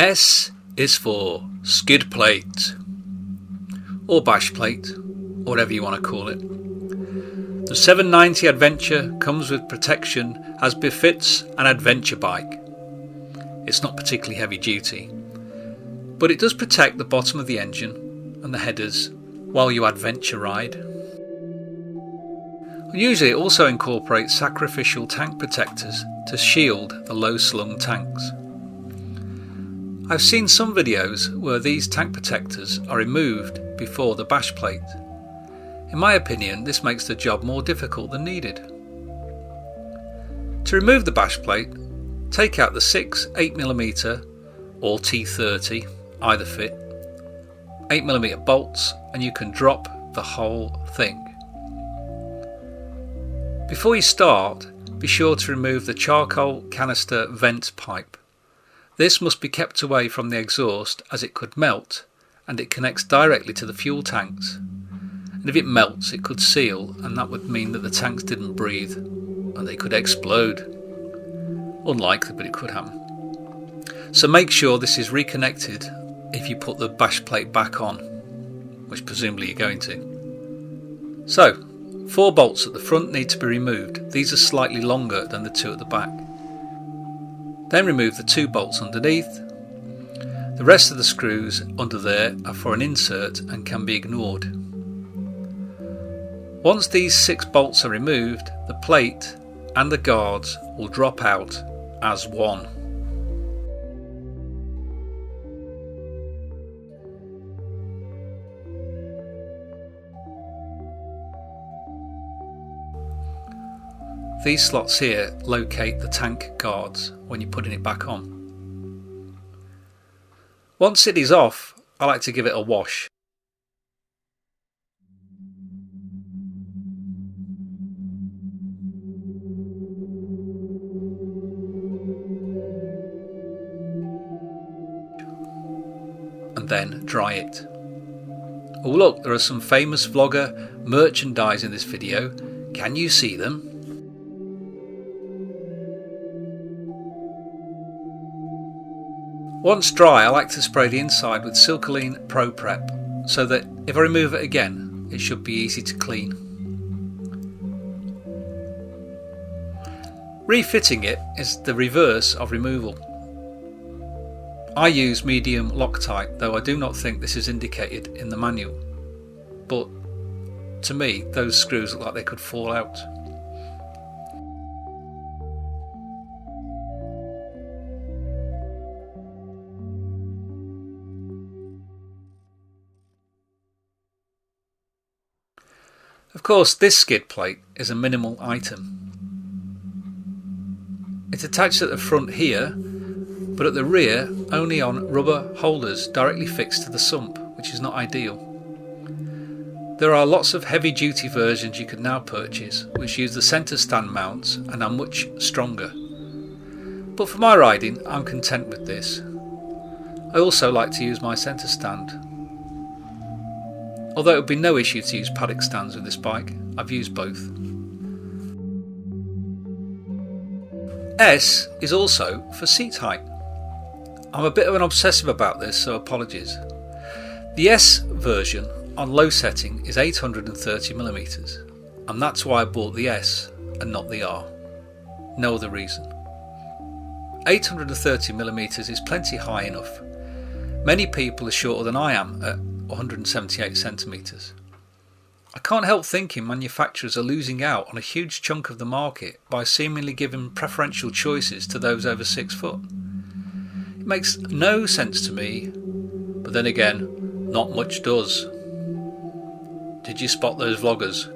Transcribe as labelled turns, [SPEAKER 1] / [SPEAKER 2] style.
[SPEAKER 1] S is for skid plate, or bash plate, or whatever you want to call it. The 790 Adventure comes with protection as befits an adventure bike. It's not particularly heavy duty, but it does protect the bottom of the engine and the headers while you adventure ride. Usually it also incorporates sacrificial tank protectors to shield the low slung tanks. I've seen some videos where these tank protectors are removed before the bash plate. In my opinion, this makes the job more difficult than needed. To remove the bash plate, take out the 6 8mm or T30, either fit, 8mm bolts, and you can drop the whole thing. Before you start, be sure to remove the charcoal canister vent pipe. This must be kept away from the exhaust as it could melt, and it connects directly to the fuel tanks. And if it melts, it could seal, and that would mean that the tanks didn't breathe and they could explode. Unlikely, but it could happen. So make sure this is reconnected if you put the bash plate back on, which presumably you're going to. So 4 bolts at the front need to be removed. These are slightly longer than the 2 at the back. Then remove the 2 bolts underneath. The rest of the screws under there are for an insert and can be ignored. Once these 6 bolts are removed, the plate and the guards will drop out as one. These slots here locate the tank guards when you're putting it back on. Once it is off, I like to give it a wash. And then dry it. Oh look, there are some famous vlogger merchandise in this video. Can you see them? Once dry, I like to spray the inside with Silcoline Pro Prep so that if I remove it again, it should be easy to clean. Refitting it is the reverse of removal. I use medium Loctite, though I do not think this is indicated in the manual, but to me those screws look like they could fall out. Of course, this skid plate is a minimal item. It's attached at the front here, but at the rear only on rubber holders directly fixed to the sump, which is not ideal. There are lots of heavy duty versions you can now purchase which use the centre stand mounts and are much stronger. But for my riding, I'm content with this. I also like to use my centre stand. Although it would be no issue to use paddock stands with this bike, I've used both. S is also for seat height. I'm a bit of an obsessive about this, so apologies. The S version on low setting is 830mm, and that's why I bought the S and not the R. No other reason. 830mm is plenty high enough. Many people are shorter than I am at 178cm. I can't help thinking manufacturers are losing out on a huge chunk of the market by seemingly giving preferential choices to those over 6 foot. It makes no sense to me, but then again, not much does. Did you spot those vloggers